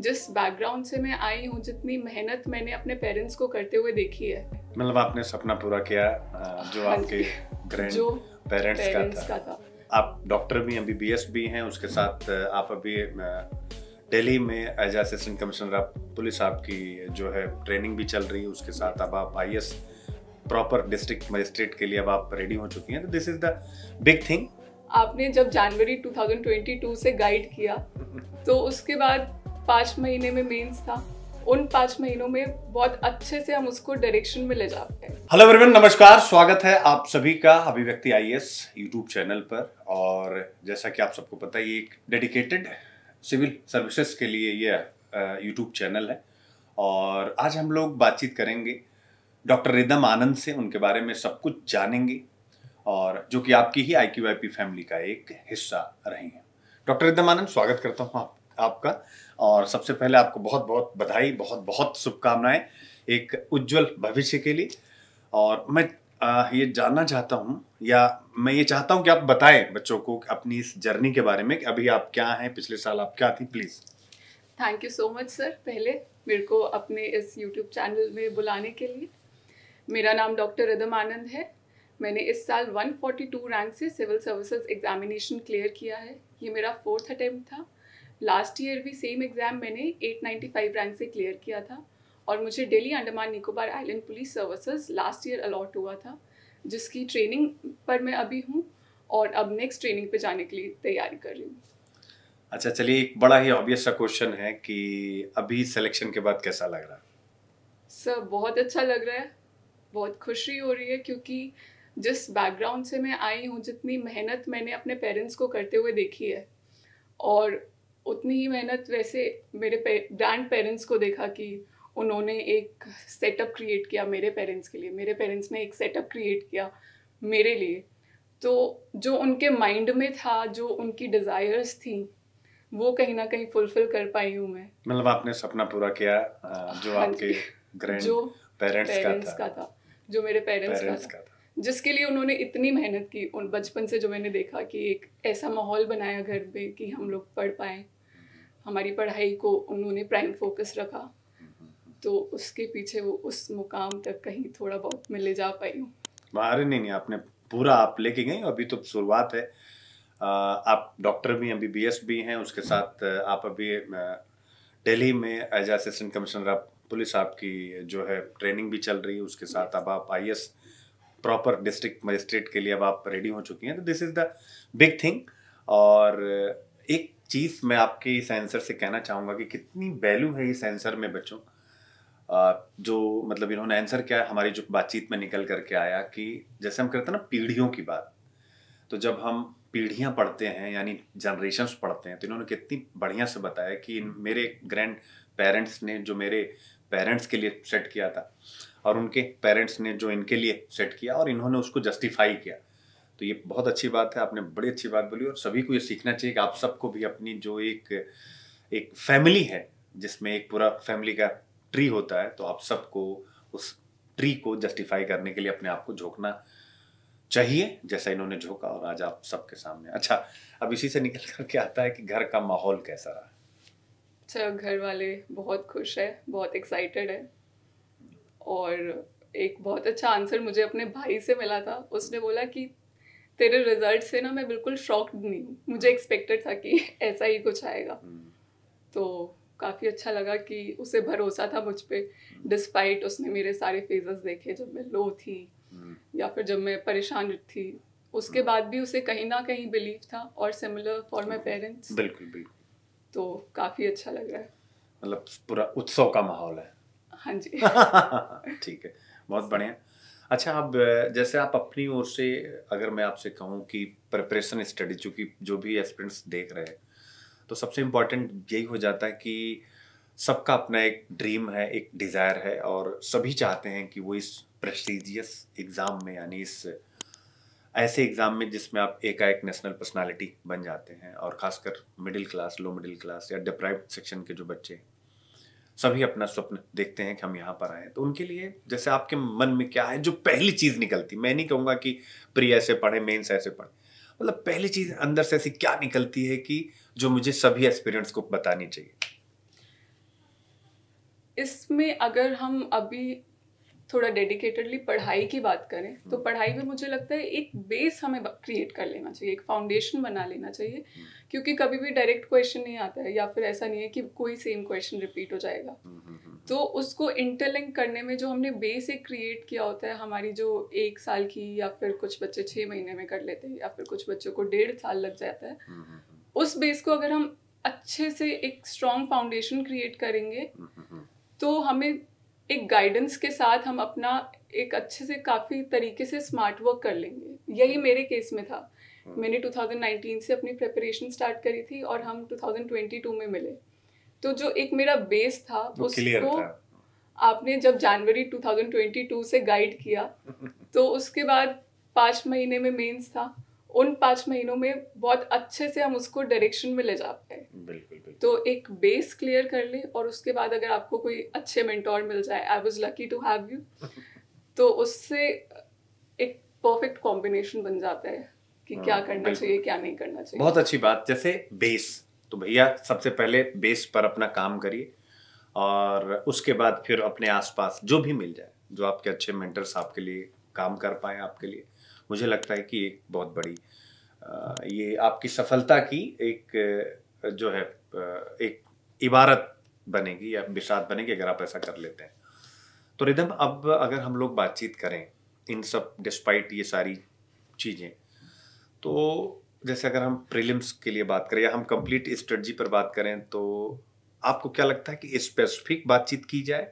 जिस बैकग्राउंड से मैं आई हूँ, जितनी मेहनत मैंने अपने पेरेंट्स को करते हुए देखी है, मतलब आपने सपना पूरा किया जो हाँ आपके ग्रैंड जो पेरेंट्स का था। आप डॉक्टर भी हैं, बीबीएस भी हैं, उसके साथ आप अभी दिल्ली में एज असिस्टेंट कमिश्नर आप पुलिस आपकी जो है ट्रेनिंग भी चल रही है, उसके साथ अब आप आईएएस प्रॉपर डिस्ट्रिक्ट मजिस्ट्रेट के लिए अब आप रेडी हो चुकी हैं। तो this is the big thing. आपने जब जनवरी 2022 से गाइड किया तो उसके बाद 5 महीने में मेंस था। उन 5 महीनों में बहुत अच्छे से हम उसको डायरेक्शन में ले जाते हैं। हेलो एवरीवन, नमस्कार, स्वागत है आप सभी का अभिव्यक्ति आईएएस यूट्यूब चैनल पर। और जैसा कि आप सबको पता है, ये एक डेडिकेटेड सिविल सर्विसेज के लिए ये यूट्यूब चैनल है। और आज हम लोग बातचीत करेंगे डॉक्टर रिदम आनंद से, उनके बारे में सब कुछ जानेंगे, और जो कि आपकी ही IQIP फैमिली का एक हिस्सा रही हैं। डॉक्टर रिदम आनंद, स्वागत करता हूँ आपका। और सबसे पहले आपको बहुत बहुत बधाई, बहुत बहुत शुभकामनाएं एक उज्जवल भविष्य के लिए। और मैं ये जानना चाहता हूँ, या मैं ये चाहता हूँ कि आप बताएं बच्चों को अपनी इस जर्नी के बारे में कि अभी आप क्या हैं, पिछले साल आप क्या थी, please. Thank you so much sir, पहले मेरे को अपने इस यूट्यूब चैनल में बुलाने के लिए। मेरा नाम डॉक्टर रिदम आनंद है। मैंने इस साल 142 रैंक से सिविल सर्विसेज एग्जामिनेशन क्लियर किया है। ये मेरा 4th अटेम्प्ट था। लास्ट ईयर भी सेम एग्ज़ाम मैंने 895 रैंक से क्लियर किया था, और मुझे Delhi Andaman Nicobar island police services last year allot हुआ था, जिसकी ट्रेनिंग पर मैं अभी हूँ और अब नेक्स्ट ट्रेनिंग पे जाने के लिए तैयारी कर रही हूँ। अच्छा, चलिए, एक बड़ा ही ऑब्वियस सा क्वेश्चन है कि अभी सिलेक्शन के बाद कैसा लग रहा है? सर बहुत अच्छा लग रहा है, बहुत खुशी हो रही है, क्योंकि जिस बैकग्राउंड से मैं आई हूँ, जितनी मेहनत मैंने अपने पेरेंट्स को करते हुए देखी है, और उतनी ही मेहनत वैसे मेरे ग्रैंड पेरेंट्स को देखा कि उन्होंने एक सेटअप क्रिएट किया मेरे पेरेंट्स के लिए, मेरे पेरेंट्स ने एक सेटअप क्रिएट किया मेरे लिए। तो जो उनके माइंड में था, जो उनकी डिज़ायर्स थी, वो कहीं ना कहीं फुलफिल कर पाई हूँ मैं। मतलब आपने सपना पूरा किया जो हाँ आपके ग्रैंड जो पेरेंट्स का था, जो मेरे पेरेंट्स का था, जिसके लिए उन्होंने इतनी मेहनत की। उन बचपन से जो मैंने देखा कि एक ऐसा माहौल बनाया घर में कि हम लोग पढ़ पाएँ, हमारी पढ़ाई को उन्होंने प्राइम फोकस रखा, तो उसके पीछे वो उस मुकाम तक कहीं थोड़ा बहुत मैं ले जा पाई हूँ। अरे नहीं, आपने पूरा आप लेके गई। अभी तो शुरुआत है। आप डॉक्टर भी हैं, बीबीएस भी हैं, उसके साथ आप अभी दिल्ली में एज असिस्टेंट कमिश्नर आप पुलिस आपकी जो है ट्रेनिंग भी चल रही है, उसके साथ अब आप आईएएस प्रॉपर डिस्ट्रिक्ट मजिस्ट्रेट के लिए अब आप रेडी हो चुकी हैं। तो this is the big thing. और एक चीज़ मैं आपके इस आंसर से कहना चाहूँगा कि कितनी वैल्यू है इस आंसर में बच्चों। जो मतलब इन्होंने आंसर किया है, हमारी जो बातचीत में निकल करके आया कि जैसे हम करते हैं ना पीढ़ियों की बात, तो जब हम पीढ़ियां पढ़ते हैं यानी जनरेशन्स पढ़ते हैं, तो इन्होंने कितनी बढ़िया से बताया कि मेरे ग्रैंड पेरेंट्स ने जो मेरे पेरेंट्स के लिए सेट किया था, और उनके पेरेंट्स ने जो इनके लिए सेट किया, और इन्होंने उसको जस्टिफाई किया। तो ये बहुत अच्छी बात है, आपने बड़ी अच्छी बात बोली। और सभी को ये सीखना चाहिए कि आप सबको भी अपनी जो एक फैमिली है, जिसमें एक पूरा फैमिली का ट्री होता है, तो आप सबको उस ट्री को जस्टिफाई करने के लिए अपने आप को झोंकना चाहिए, जैसा इन्होंने झोंका, और आज आप सबके सामने। अच्छा, अब इसी से निकल करके आता है कि घर का माहौल कैसा रहा? अच्छा, घर वाले बहुत खुश है, बहुत एक्साइटेड है। और एक बहुत अच्छा आंसर मुझे अपने भाई से मिला था। उसने बोला कि तेरे रिजल्ट से ना मैं बिल्कुल शॉक्ड नहीं हूँ, मुझे एक्सपेक्टेड था कि ऐसा ही कुछ आएगा। तो काफ़ी अच्छा लगा कि उसे भरोसा था मुझ पे, डिस्पाइट उसने मेरे सारे फेजेस देखे, जब मैं लो थी या फिर जब मैं परेशान थी, उसके बाद भी उसे कहीं ना कहीं बिलीव था। और सिमिलर फॉर माई पेरेंट्स। बिल्कुल बिल्कुल। तो काफ़ी अच्छा लग रहा है। मतलब पूरा उत्सव का माहौल है। हाँ जी। ठीक है, बहुत बढ़िया। अच्छा, अब जैसे आप अपनी ओर से, अगर मैं आपसे कहूँ कि प्रिपरेशन स्टडी, चूँकि जो भी एस्पिरेंट्स देख रहे हैं, तो सबसे इम्पोर्टेंट यही हो जाता है कि सबका अपना एक ड्रीम है, एक डिज़ायर है, और सभी चाहते हैं कि वो इस प्रेस्टिजियस एग्ज़ाम में, यानी इस ऐसे एग्ज़ाम में जिसमें आप एकाएक नेशनल पर्सनालिटी बन जाते हैं, और ख़ासकर middle class, low middle class या डिप्राइव्ड सेक्शन के जो बच्चे हैं, सभी अपना स्वप्न देखते हैं कि हम यहाँ पर आए। तो उनके लिए जैसे आपके मन में क्या है जो पहली चीज़ निकलती? मैं नहीं कहूँगा कि प्री ऐसे पढ़े, मेंस ऐसे पढ़े, मतलब पहली चीज़ अंदर से ऐसी क्या निकलती है कि जो मुझे सभी एस्पिरेंट्स को बतानी चाहिए? इसमें अगर हम अभी थोड़ा डेडिकेटेडली पढ़ाई की बात करें तो पढ़ाई में मुझे लगता है एक बेस हमें क्रिएट कर लेना चाहिए, एक फाउंडेशन बना लेना चाहिए, क्योंकि कभी भी डायरेक्ट क्वेश्चन नहीं आता है या फिर ऐसा नहीं है कि कोई सेम क्वेश्चन रिपीट हो जाएगा। तो उसको इंटरलिंक करने में जो हमने बेस एक क्रिएट किया होता है, हमारी जो 1 साल की, या फिर कुछ बच्चे 6 महीने में कर लेते हैं, या फिर कुछ बच्चों को 1.5 साल लग जाता है, उस बेस को अगर हम अच्छे से एक स्ट्रॉन्ग फाउंडेशन क्रिएट करेंगे तो हमें एक गाइडेंस के साथ हम अपना एक अच्छे से काफ़ी तरीके से स्मार्ट वर्क कर लेंगे। यही मेरे केस में था। मैंने 2019 से अपनी प्रिपरेशन स्टार्ट करी थी और हम 2022 में मिले। तो जो एक मेरा बेस था उसको आपने जब जनवरी 2022 से गाइड किया तो उसके बाद 5 महीने में मेंस था। उन 5 महीनों में बहुत अच्छे से हम उसको डायरेक्शन में ले जा पाए। बिल्कुल। तो एक बेस क्लियर कर ले और उसके बाद अगर आपको कोई अच्छे मेंटोर मिल जाए, I was lucky to have you, तो उससे एक परफेक्ट कॉम्बिनेशन बन जाता है कि क्या करना चाहिए, क्या नहीं करना चाहिए। बहुत अच्छी बात। जैसे बेस, तो भैया सबसे पहले बेस पर अपना काम करिए और उसके बाद फिर अपने आसपास जो भी मिल जाए, जो आपके अच्छे मेंटर्स आपके लिए काम कर पाए आपके लिए, मुझे लगता है कि एक बहुत बड़ी ये आपकी सफलता की एक जो है एक इबारत बनेगी या बिसात बनेगी अगर आप ऐसा कर लेते हैं। तो रिदम, अब अगर हम लोग बातचीत करें इन सब डिस्पाइट ये सारी चीज़ें, तो जैसे अगर हम प्रीलिम्स के लिए बात करें या हम कंप्लीट स्ट्रेटजी पर बात करें, तो आपको क्या लगता है कि स्पेसिफिक बातचीत की जाए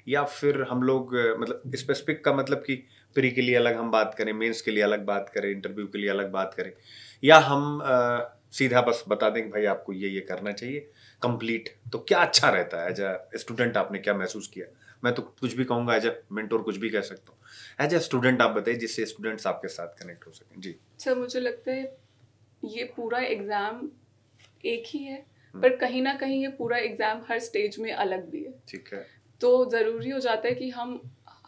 या फिर हम लोग मतलब स्पेसिफिक का मतलब कि प्री के लिए अलग हम बात करें, मेंस के लिए अलग बात करें, इंटरव्यू के लिए अलग बात करें, या हम सीधा बस बता दें कि भाई आपको ये करना चाहिए कंप्लीट? तो क्या अच्छा रहता है? एज अ स्टूडेंट आपने क्या महसूस किया? मैं तो कुछ भी कहूँगा, एज अ मेंटोर कुछ भी कह सकता हूँ। एज अ स्टूडेंट आप बताइए, जिससे स्टूडेंट्स आपके साथ कनेक्ट हो सकें। जी सर, मुझे लगता है ये पूरा एग्ज़ाम एक ही है, पर कहीं ना कहीं ये पूरा एग्ज़ाम हर स्टेज में अलग भी है। ठीक है। तो ज़रूरी हो जाता है कि हम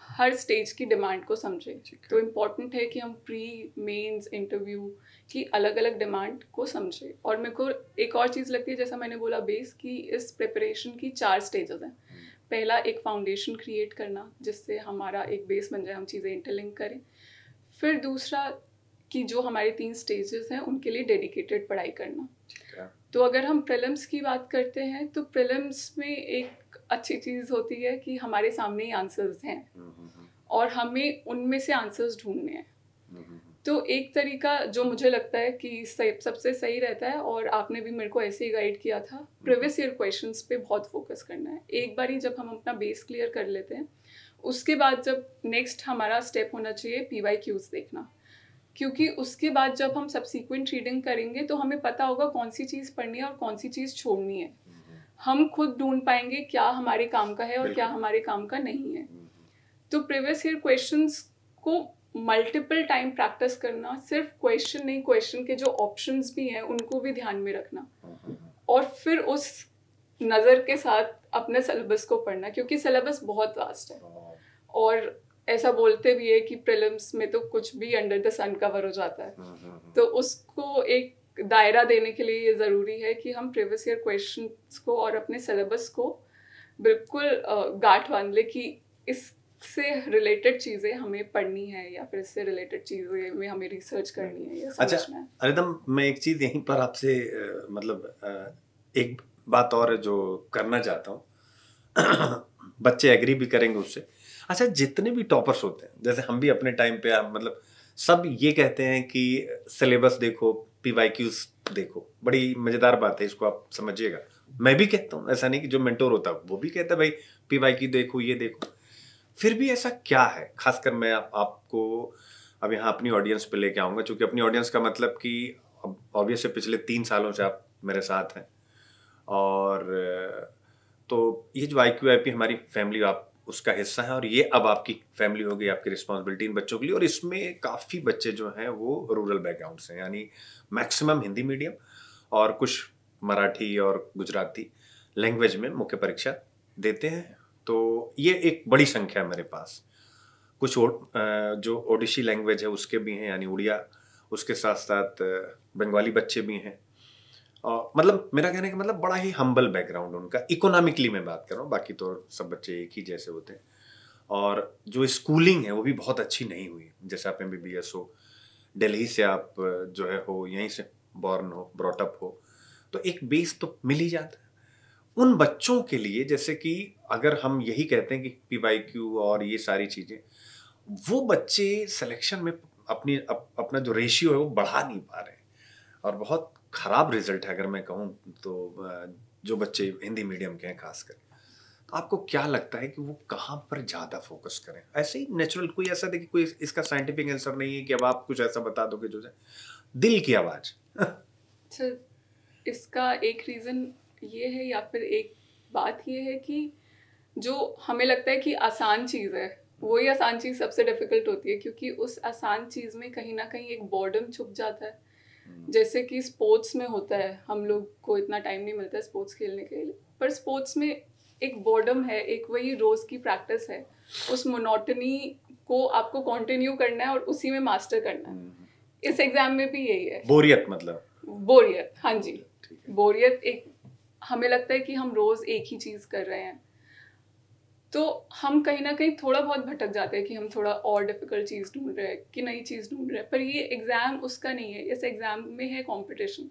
हर स्टेज की डिमांड को समझें। तो इम्पॉर्टेंट है कि हम प्री, मेंस, इंटरव्यू की अलग अलग डिमांड को समझें। और मेरे को एक और चीज़ लगती है, जैसा मैंने बोला बेस की, इस प्रिपरेशन की 4 स्टेजेस हैं। पहला एक फाउंडेशन क्रिएट करना जिससे हमारा एक बेस बन जाए, हम चीज़ें इंटरलिंक करें। फिर दूसरा कि जो हमारे 3 स्टेजेस हैं उनके लिए डेडिकेटेड पढ़ाई करना। तो अगर हम प्रीलिम्स की बात करते हैं तो प्रीलिम्स में एक अच्छी चीज़ होती है कि हमारे सामने ही आंसर्स हैं और हमें उनमें से आंसर्स ढूंढने हैं। तो एक तरीका जो मुझे लगता है कि सबसे सही रहता है, और आपने भी मेरे को ऐसे ही गाइड किया था, प्रीवियस ईयर क्वेश्चंस पे बहुत फोकस करना है। एक बार ही जब हम अपना बेस क्लियर कर लेते हैं, उसके बाद जब नेक्स्ट हमारा स्टेप होना चाहिए PYQs देखना, क्योंकि उसके बाद जब हम सब्सीक्वेंट रीडिंग करेंगे तो हमें पता होगा कौन सी चीज़ पढ़नी है और कौन सी चीज़ छोड़नी है। हम खुद ढूंढ पाएंगे क्या हमारे काम का है और क्या हमारे काम का नहीं है। तो प्रीवियस ईयर क्वेश्चंस को मल्टीपल टाइम प्रैक्टिस करना, सिर्फ क्वेश्चन नहीं, क्वेश्चन के जो ऑप्शंस भी हैं उनको भी ध्यान में रखना, और फिर उस नज़र के साथ अपने सिलेबस को पढ़ना, क्योंकि सिलेबस बहुत वास्ट है। और ऐसा बोलते भी है कि प्रीलिम्स में तो कुछ भी अंडर द सन कवर हो जाता है। तो उसको एक दायरा देने के लिए ये ज़रूरी है कि हम प्रीवियस ईयर क्वेश्चंस को और अपने सिलेबस को बिल्कुल गांठ बांध ले कि इससे रिलेटेड चीज़ें हमें पढ़नी है या फिर इससे रिलेटेड चीज़ें में हमें रिसर्च करनी है या समझना है। अरिदम, मैं एक चीज़ यहीं पर आपसे मतलब एक बात और जो करना चाहता हूँ बच्चे एग्री भी करेंगे उससे। अच्छा, जितने भी टॉपर्स होते हैं, जैसे हम भी अपने टाइम पे मतलब सब ये कहते हैं कि सिलेबस देखो, PYQs देखो। बड़ी मज़ेदार बात है, इसको आप समझिएगा। मैं भी कहता हूँ, ऐसा नहीं कि जो मेंटोर होता है वो भी कहता है भाई PYQ देखो, ये देखो। फिर भी ऐसा क्या है? खासकर मैं आपको अब यहाँ अपनी ऑडियंस पे लेके आऊँगा, क्योंकि अपनी ऑडियंस का मतलब कि ऑब्वियस है पिछले 3 सालों से आप मेरे साथ हैं, और तो ये जो IQ-IP हमारी फैमिली, आप उसका हिस्सा है, और ये अब आपकी फैमिली होगी, आपकी रिस्पॉन्सिबिलिटी इन बच्चों के लिए। और इसमें काफ़ी बच्चे जो हैं वो रूरल बैकग्राउंड से हैं, यानी मैक्सिमम हिंदी मीडियम और कुछ मराठी और गुजराती लैंग्वेज में मुख्य परीक्षा देते हैं। तो ये एक बड़ी संख्या है मेरे पास। कुछ जो ओडिशी लैंग्वेज है उसके भी हैं, यानी उड़िया, उसके साथ साथ बंगाली बच्चे भी हैं, मतलब मेरा कहने का मतलब बड़ा ही हम्बल बैकग्राउंड उनका, इकोनॉमिकली मैं बात कर रहा हूँ, बाकी तो सब बच्चे एक ही जैसे होते हैं। और जो स्कूलिंग है वो भी बहुत अच्छी नहीं हुई, जैसे आप MBBS हो, दिल्ली से आप जो है हो, यहीं से बॉर्न हो, ब्रॉटअप हो, तो एक बेस तो मिल ही जाता है उन बच्चों के लिए। जैसे कि अगर हम यही कहते हैं कि PYQ और ये सारी चीजें, वो बच्चे सिलेक्शन में अपना जो रेशियो है वो बढ़ा नहीं पा रहे हैं, और बहुत खराब रिजल्ट है अगर मैं कहूँ तो। जो बच्चे हिंदी मीडियम के हैं खासकर, तो आपको क्या लगता है कि वो कहाँ पर ज्यादा फोकस करें? ऐसे ही नेचुरल कोई ऐसा देखिए, कोई इसका साइंटिफिक आंसर नहीं है कि अब आप कुछ ऐसा बता दोगे जो दिल की आवाज। अच्छा, इसका एक रीज़न ये है या फिर एक बात ये है कि जो हमें लगता है कि आसान चीज़ है, वही आसान चीज़ सबसे डिफ़िकल्ट होती है, क्योंकि उस आसान चीज़ में कहीं ना कहीं एक बॉर्डम छुप जाता है। जैसे कि स्पोर्ट्स में होता है, हम लोग को इतना टाइम नहीं मिलता है स्पोर्ट्स खेलने के लिए, पर स्पोर्ट्स में एक बॉर्डम है, एक वही रोज़ की प्रैक्टिस है, उस मोनोटनी को आपको कंटिन्यू करना है और उसी में मास्टर करना है। इस एग्ज़ाम में भी यही है, बोरियत मतलब। बोरियत, हाँ जी, बोरियत। एक हमें लगता है कि हम रोज़ एक ही चीज़ कर रहे हैं, तो हम कहीं ना कहीं थोड़ा बहुत भटक जाते हैं कि हम थोड़ा और डिफिकल्ट चीज़ ढूंढ रहे हैं कि नई चीज़ ढूंढ रहे हैं। पर ये एग्ज़ाम उसका नहीं है, इस एग्ज़ाम में है कंपटीशन,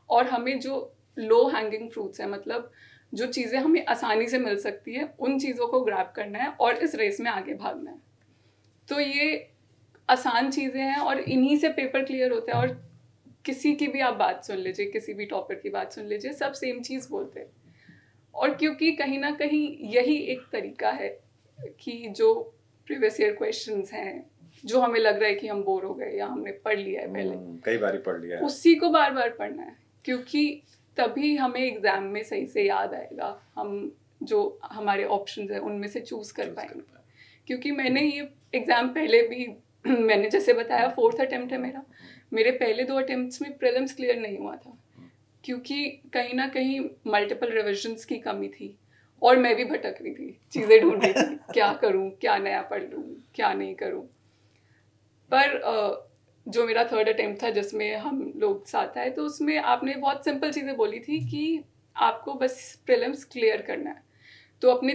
और हमें जो लो हैंगिंग फ्रूट्स हैं, मतलब जो चीज़ें हमें आसानी से मिल सकती है, उन चीज़ों को ग्रैब करना है और इस रेस में आगे भागना है। तो ये आसान चीज़ें हैं और इन्हीं से पेपर क्लियर होता है। और किसी की भी आप बात सुन लीजिए, किसी भी टॉपर की बात सुन लीजिए, सब सेम चीज़ बोलते हैं। और क्योंकि कहीं ना कहीं यही एक तरीका है कि जो प्रीवियस ईयर क्वेश्चंस हैं, जो हमें लग रहा है कि हम बोर हो गए या हमने पढ़ लिया है पहले, कई बार पढ़ लिया है, उसी को बार बार पढ़ना है, क्योंकि तभी हमें एग्जाम में सही से याद आएगा। हम जो हमारे ऑप्शंस हैं उनमें से चूज कर पाएंगे। क्योंकि मैंने ये एग्जाम पहले भी मैंने जैसे बताया 4th अटेम्प्ट है मेरा, मेरे पहले 2 अटेम्प्ट्स में प्रीलिम्स क्लियर नहीं हुआ था, क्योंकि कहीं ना कहीं मल्टीपल रिविजन्स की कमी थी और मैं भी भटक रही थी, चीज़ें ढूंढ रही थी क्या करूं, क्या नया पढ़ लूं, क्या नहीं करूं। पर जो मेरा 3rd अटेम्प्ट था जिसमें हम लोग साथ आए, तो उसमें आपने बहुत सिंपल चीज़ें बोली थी कि आपको बस प्रीलिम्स क्लियर करना है। तो अपने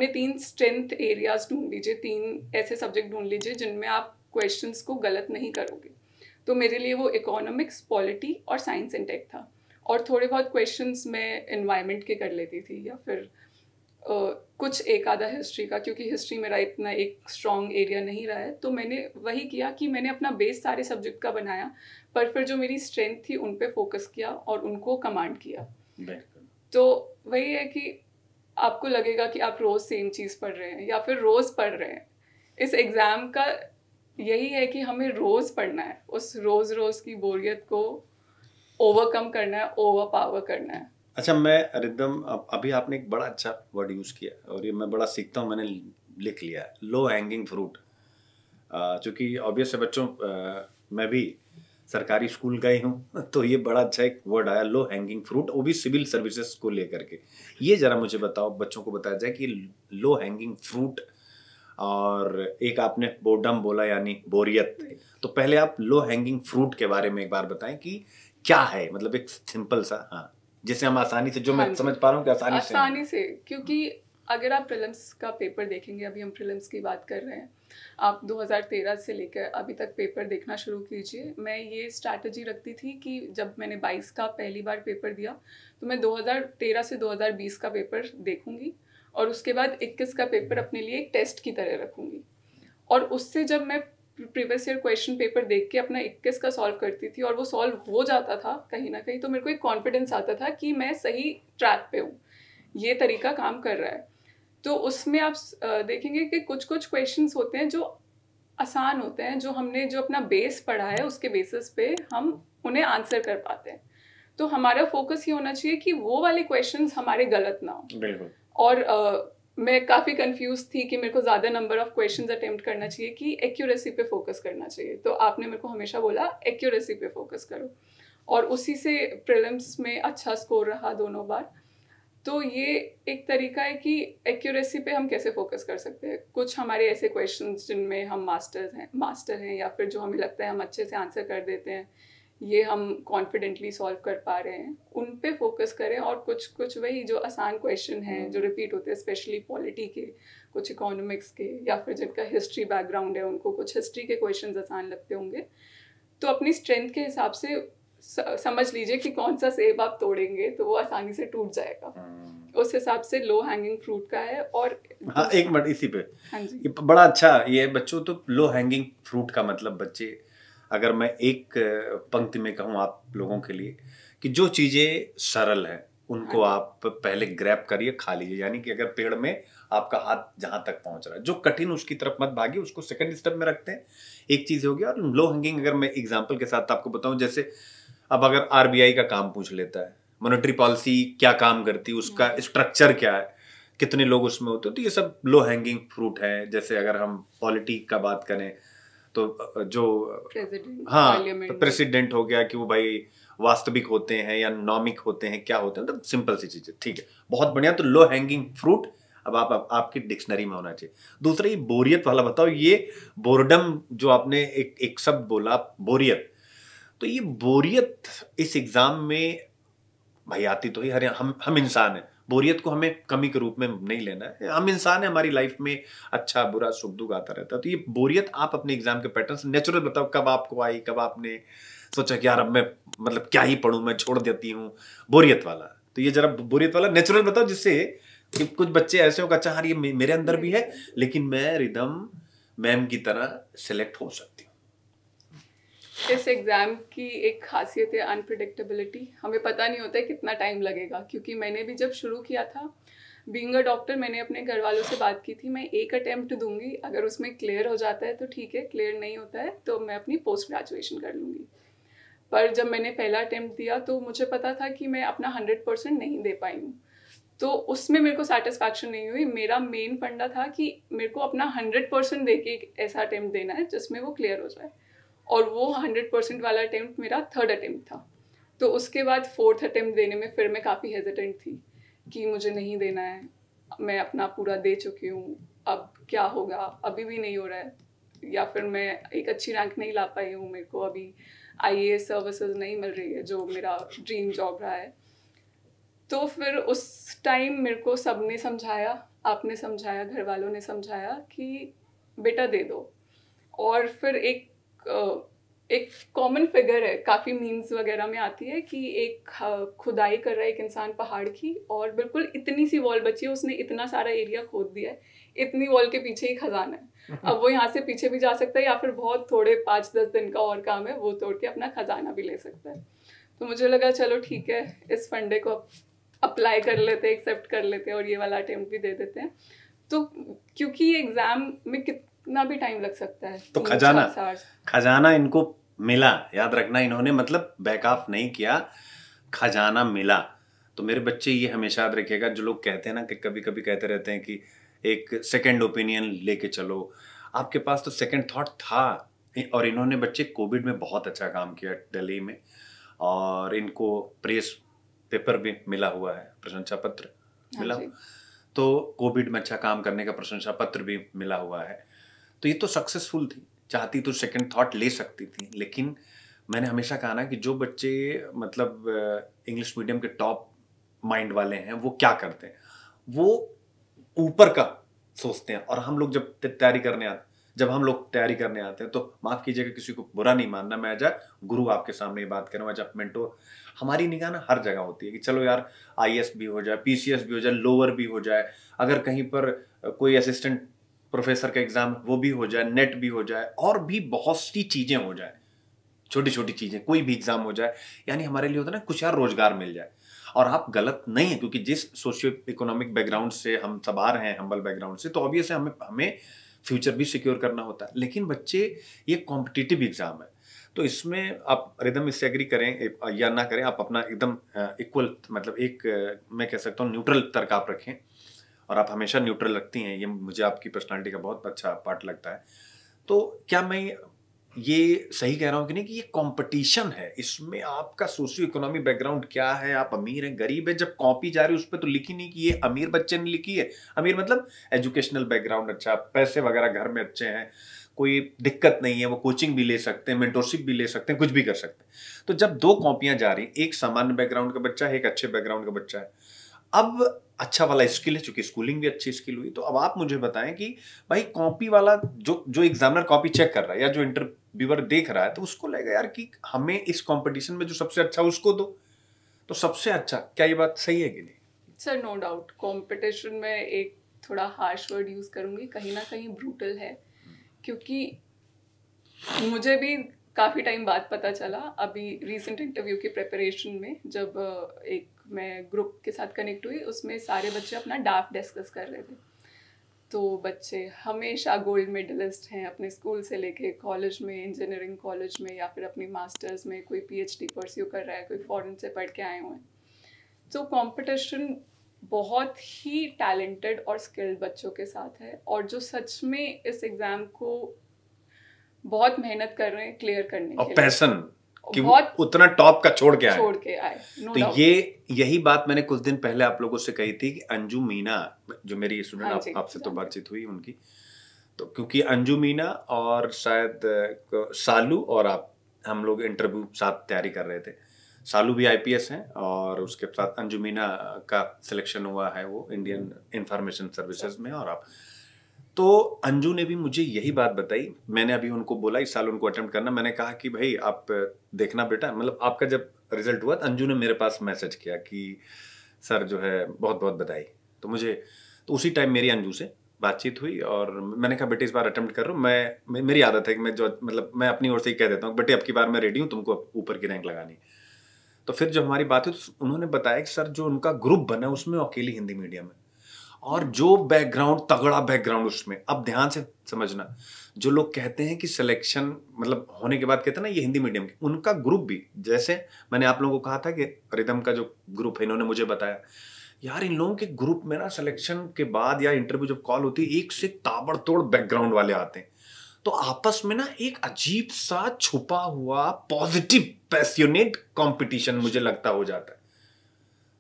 3 स्ट्रेंथ एरियाज ढूंढ लीजिए, 3 ऐसे सब्जेक्ट ढूंढ लीजिए जिनमें आप क्वेश्चंस को गलत नहीं करोगे। तो मेरे लिए वो इकोनॉमिक्स, पॉलिटी और साइंस एंड टेक था। और थोड़े बहुत क्वेश्चंस मैं एनवायरनमेंट के कर लेती थी, या फिर कुछ एक आधा हिस्ट्री का, क्योंकि हिस्ट्री मेरा इतना एक स्ट्रॉन्ग एरिया नहीं रहा है। तो मैंने वही किया कि मैंने अपना बेस सारे सब्जेक्ट का बनाया, पर फिर जो मेरी स्ट्रेंथ थी उन पे फोकस किया और उनको कमांड किया। तो वही है कि आपको लगेगा कि आप रोज़ सेम चीज़ पढ़ रहे हैं या फिर रोज़ पढ़ रहे हैं। इस एग्ज़ाम का यही है कि हमें रोज़ पढ़ना है, उस रोज़ की बोरियत को ओवरकम करना है, ओवर पावर करना है। अच्छा, मैं रिदम, अभी आपने एक बड़ा अच्छा वर्ड यूज़ किया और ये मैं बड़ा सीखता हूँ, मैंने लिख लिया, लो हैंगिंग फ्रूट। चूँकि ऑब्वियस है बच्चों, मैं भी सरकारी स्कूल का ही हूँ तो ये बड़ा अच्छा एक वर्ड आया, लो हैंगिंग फ्रूट, वो भी सिविल सर्विसेज को लेकर के। ये ज़रा मुझे बताओ, बच्चों को बताया जाए कि लो हैंगिंग फ्रूट, और एक आपने बोर्डम बोला यानी बोरियत, तो पहले आप लो हैंगिंग फ्रूट के बारे में एक बार बताएं कि क्या है, मतलब एक सिंपल सा, हाँ, जिसे हम आसानी से, जो मैं समझ पा रहा हूँ कि आसानी से, क्योंकि अगर आप प्रीलिम्स का पेपर देखेंगे, अभी हम प्रीलिम्स की बात कर रहे हैं, आप 2013 से लेकर अभी तक पेपर देखना शुरू कीजिए। मैं ये स्ट्रैटेजी रखती थी कि जब मैंने 22 का पहली बार पेपर दिया, तो मैं 2013 से 2020 का पेपर देखूंगी और उसके बाद 21 का पेपर अपने लिए एक टेस्ट की तरह रखूंगी। और उससे जब मैं प्रीवियस ईयर क्वेश्चन पेपर देख के अपना 21 का सॉल्व करती थी और वो सॉल्व हो जाता था कहीं ना कहीं, तो मेरे को एक कॉन्फिडेंस आता था कि मैं सही ट्रैक पे हूँ, ये तरीका काम कर रहा है। तो उसमें आप देखेंगे कि कुछ कुछ क्वेश्चंस होते हैं जो आसान होते हैं, जो हमने जो अपना बेस पढ़ा है उसके बेसिस पे हम उन्हें आंसर कर पाते हैं। तो हमारा फोकस ये होना चाहिए कि वो वाले क्वेश्चंस हमारे गलत ना हो। बिल्कुल। और मैं काफ़ी कंफ्यूज थी कि मेरे को ज़्यादा नंबर ऑफ क्वेश्चंस अटेम्प्ट करना चाहिए कि एक्यूरेसी पे फोकस करना चाहिए। तो आपने मेरे को हमेशा बोला एक्यूरेसी पे फोकस करो, और उसी से प्रीलिम्स में अच्छा स्कोर रहा दोनों बार। तो ये एक तरीका है कि एक्यूरेसी पे हम कैसे फोकस कर सकते हैं। कुछ हमारे ऐसे क्वेश्चंस जिनमें हम मास्टर हैं, या फिर जो हमें लगता है हम अच्छे से आंसर कर देते हैं, ये हम कॉन्फिडेंटली सॉल्व कर पा रहे हैं, उन पे फोकस करें। और कुछ कुछ वही जो आसान क्वेश्चन हैं जो रिपीट होते हैं, स्पेशली पॉलिटी के, कुछ इकोनॉमिक्स के, या फिर जिनका हिस्ट्री बैकग्राउंड है उनको कुछ हिस्ट्री के क्वेश्चंस आसान लगते होंगे, तो अपनी स्ट्रेंथ के हिसाब से समझ लीजिए कि कौन सा सेब आप तोड़ेंगे तो वो आसानी से टूट जाएगा, उस हिसाब से लो हैंगिंग फ्रूट का है। और हाँ, एक मिनट इसी पे। हाँ जी, ये बड़ा अच्छा ये बच्चों, तो लो हैंगिंग फ्रूट का मतलब बच्चे, अगर मैं एक पंक्ति में कहूँ आप लोगों के लिए, कि जो चीजें सरल है उनको आप पहले ग्रैब करिए, खा लीजिए। यानी कि अगर पेड़ में आपका हाथ जहां तक पहुंच रहा है, जो कठिन उसकी तरफ मत भागिए, उसको सेकंड स्टेप में रखते हैं। एक चीज हो गया। और लो हैंगिंग अगर मैं एग्जांपल के साथ आपको बताऊं, जैसे अब अगर आरबीआई का काम पूछ लेता है, मॉनेटरी पॉलिसी क्या काम करती है, उसका स्ट्रक्चर क्या है, कितने लोग उसमें होते हैं, तो ये सब लो हैंगिंग फ्रूट है। जैसे अगर हम पॉलिटी का बात करें तो जो प्रेसिडेंट हो गया, कि वो भाई वास्तविक होते हैं या नॉमिक होते हैं, क्या होते हैं, तो सिंपल सी चीजें। ठीक है, बहुत बढ़िया। तो लो हैंगिंग फ्रूट अब आपकी डिक्शनरी में होना चाहिए। दूसरा, ये बोरियत वाला बताओ। ये बोर्डम जो आपने एक शब्द बोला, बोरियत, तो ये बोरियत इस एग्जाम में भाई आती तो ही, हर हम इंसान हैं, बोरियत को हमें कमी के रूप में नहीं लेना है। हम इंसान है, हमारी लाइफ में अच्छा बुरा सुख दुख आता रहता है। तो ये बोरियत आप अपने एग्जाम के पैटर्न से नेचुरल बताओ, कब आपको आई, कब आपने सोचा कि यार अब मैं मतलब क्या ही पढ़ूं, मैं छोड़ देती हूँ, बोरियत वाला। तो ये जरा बोरियत वाला नेचुरल बताओ, जिससे कि कुछ बच्चे ऐसे हो कि अच्छा हाँ ये मेरे अंदर भी है, लेकिन मैं रिदम मैम की तरह सिलेक्ट हो सकती हूँ। इस एग्ज़ाम की एक खासियत है अनप्रिडिक्टेबिलिटी। हमें पता नहीं होता है कितना टाइम लगेगा, क्योंकि मैंने भी जब शुरू किया था बीइंग अ डॉक्टर, मैंने अपने घर वालों से बात की थी, मैं एक अटेम्प्ट दूंगी, अगर उसमें क्लियर हो जाता है तो ठीक है, क्लियर नहीं होता है तो मैं अपनी पोस्ट ग्रेजुएशन कर लूँगी। पर जब मैंने पहला अटेम्प्ट दिया तो मुझे पता था कि मैं अपना 100% नहीं दे पाई हूँ, तो उसमें मेरे को सेटिस्फैक्शन नहीं हुई। मेरा मेन फंडा था कि मेरे को अपना 100% दे के एक ऐसा अटेम्प्ट देना है जिसमें वो क्लियर हो जाए, और वो 100% वाला अटेम्प्ट मेरा थर्ड अटेम्प्ट था। तो उसके बाद फोर्थ अटेम्प्ट देने में फिर मैं काफ़ी हेजिटेंट थी कि मुझे नहीं देना है, मैं अपना पूरा दे चुकी हूँ, अब क्या होगा, अभी भी नहीं हो रहा है, या फिर मैं एक अच्छी रैंक नहीं ला पाई हूँ, मेरे को अभी आईएएस सर्विसेज नहीं मिल रही है जो मेरा ड्रीम जॉब रहा है। तो फिर उस टाइम मेरे को सबने समझाया, आपने समझाया, घर वालों ने समझाया कि बेटा दे दो। और फिर एक कॉमन फिगर है, काफ़ी मीम्स वगैरह में आती है कि एक खुदाई कर रहा है एक इंसान पहाड़ की, और बिल्कुल इतनी सी वॉल बची है, उसने इतना सारा एरिया खोद दिया है, इतनी वॉल के पीछे ही खजाना है। अब वो यहाँ से पीछे भी जा सकता है, या फिर बहुत थोड़े 5-10 दिन का और काम है, वो तोड़ के अपना खजाना भी ले सकता है। तो मुझे लगा चलो ठीक है, इस फंडे को अप्लाई कर लेते, एक्सेप्ट कर लेते और ये वाला अटेम्प्ट भी दे देते हैं। तो क्योंकि एग्जाम में कितना भी टाइम लग सकता है, तो खजाना इनको मिला, याद रखना, इन्होंने मतलब बैक ऑफ नहीं किया, खजाना मिला। तो मेरे बच्चे ये हमेशा याद रखिएगा, जो लोग कहते हैं ना कि कभी कभी कहते रहते हैं कि एक सेकंड ओपिनियन लेके चलो, आपके पास तो सेकंड थॉट था। और इन्होंने बच्चे कोविड में बहुत अच्छा काम किया दिल्ली में, और इनको प्रेस पेपर भी मिला हुआ है, प्रशंसा पत्र मिला। तो कोविड में अच्छा काम करने का प्रशंसा पत्र भी मिला हुआ है। तो ये तो सक्सेसफुल थी, चाहती तो सेकंड थॉट ले सकती थी। लेकिन मैंने हमेशा कहा ना कि जो बच्चे मतलब इंग्लिश मीडियम के टॉप माइंड वाले हैं, वो क्या करते हैं, वो ऊपर का सोचते हैं। और हम लोग जब तैयारी करने आते हैं, तो माफ कीजिएगा, किसी को बुरा नहीं मानना, मैं एज अ गुरु आपके सामने ये बात कर रहा हूँ, एज अ मेंटोर। हमारी निगाह ना हर जगह होती है कि चलो यार आईएएस भी हो जाए, पीसीएस भी हो जाए, लोअर भी हो जाए, अगर कहीं पर कोई असिस्टेंट प्रोफेसर का एग्जाम वो भी हो जाए, नेट भी हो जाए, और भी बहुत सी चीजें हो जाए, छोटी छोटी चीजें, कोई भी एग्जाम हो जाए, यानी हमारे लिए होता है ना कुछ यार रोजगार मिल जाए। और आप गलत नहीं है, क्योंकि जिस सोशियो इकोनॉमिक बैकग्राउंड से हम सब आ रहे हैं, हम्बल बैकग्राउंड से, तो ऑब्वियस है हमें फ्यूचर भी सिक्योर करना होता है। लेकिन बच्चे, ये कॉम्पिटिटिव एग्जाम है, तो इसमें आप रिदम इससे एग्री करें या ना करें, आप अपना एकदम इक्वल, मतलब एक मैं कह सकता हूँ न्यूट्रल तर्क आप रखें, और आप हमेशा न्यूट्रल रखती हैं, ये मुझे आपकी पर्सनालिटी का बहुत अच्छा पार्ट लगता है। तो क्या मैं ये सही कह रहा हूं कि नहीं कि ये कंपटीशन है, इसमें आपका सोशियो इकोनॉमिक बैकग्राउंड क्या है, आप अमीर हैं गरीब है, जब कॉपी जा रही है उस पर तो लिखी नहीं कि ये अमीर बच्चे ने लिखी है। अमीर मतलब एजुकेशनल बैकग्राउंड अच्छा, पैसे वगैरह घर में अच्छे हैं, कोई दिक्कत नहीं है, वो कोचिंग भी ले सकते हैं, मेंटोरशिप भी ले सकते हैं, कुछ भी कर सकते हैं। तो जब दो कॉपियां जा रही, एक सामान्य बैकग्राउंड का बच्चा है, एक अच्छे बैकग्राउंड का बच्चा है, अब अच्छा वाला स्किल है, चूंकि स्कूलिंग भी अच्छी स्किल हुई, तो अब आप मुझे बताएं कि भाई कॉपी वाला जो जो एग्जामिनर कॉपी चेक कर रहा है या जो इंटरव्यूअर देख रहा है, तो उसको लगेगा यार कि हमें इस कंपटीशन में जो सबसे अच्छा उसको दो। तो सबसे अच्छा, क्या ये बात सही है कि नहीं? सर नो डाउट कंपटीशन में एक थोड़ा हार्श वर्ड यूज़ करूँगी, कहीं ना कहीं ब्रूटल है, क्योंकि मुझे भी काफ़ी टाइम बाद पता चला, अभी रीसेंट इंटरव्यू की प्रिपरेशन में जब एक मैं ग्रुप के साथ कनेक्ट हुई, उसमें सारे बच्चे अपना डाफ डिस्कस कर रहे थे। तो बच्चे हमेशा गोल्ड मेडलिस्ट हैं अपने स्कूल से लेके कॉलेज में, इंजीनियरिंग कॉलेज में, या फिर अपनी मास्टर्स में कोई पीएचडी परस्यू कर रहा है, कोई फॉरेन से पढ़ के आए हुए हैं। तो कंपटीशन बहुत ही टैलेंटेड और स्किल्ड बच्चों के साथ है, और जो सच में इस एग्ज़ाम को बहुत मेहनत कर रहे हैं क्लियर करने और के लिए, पैशन कि वो बहुत उतना टॉप का छोड़ के आए। नो तो डाउट। यही बात मैंने कुछ दिन पहले आप लोगों से कही थी कि अंजू मीना, जो मेरी स्टूडेंट, हाँ जी, आपसे तो जानते बातचीत हुई उनकी, तो क्योंकि अंजू मीना और शायद सालू और आप, हम लोग इंटरव्यू साथ तैयारी कर रहे थे। सालू भी आईपीएस हैं और उसके साथ अंजू मीना का सिलेक्शन हुआ है, वो इंडियन इंफॉर्मेशन सर्विसेज में। और आप, तो अंजू ने भी मुझे यही बात बताई। मैंने अभी उनको बोला इस साल उनको अटेम्प्ट करना, मैंने कहा कि भाई आप देखना बेटा, मतलब आपका जब रिजल्ट हुआ तो अंजू ने मेरे पास मैसेज किया कि सर जो है बहुत बहुत बधाई। तो मुझे, तो उसी टाइम मेरी अंजू से बातचीत हुई और मैंने कहा बेटे इस बार अटेम्प्ट कर रहा हूँ। मेरी आदत है कि मैं जो मतलब मैं अपनी ओर से ही कह देता हूँ बेटे अब की बार मैं रेडी हूँ, तुमको ऊपर की रैंक लगानी। तो फिर जब हमारी बात हुई तो उन्होंने बताया कि सर जो उनका ग्रुप बना उसमें अकेली हिंदी मीडियम है, और जो बैकग्राउंड, तगड़ा बैकग्राउंड उसमें। अब ध्यान से समझना, जो लोग कहते हैं कि सिलेक्शन मतलब होने के बाद कहते हैं ना ये हिंदी मीडियम के, उनका ग्रुप भी, जैसे मैंने आप लोगों को कहा था कि रिदम का जो ग्रुप है, इन्होंने मुझे बताया यार इन लोगों के ग्रुप में ना सिलेक्शन के बाद या इंटरव्यू जब कॉल होती है, एक से ताबड़तोड़ बैकग्राउंड वाले आते हैं, तो आपस में ना एक अजीब सा छुपा हुआ पॉजिटिव पैशनेट कंपटीशन मुझे लगता हो जाता है।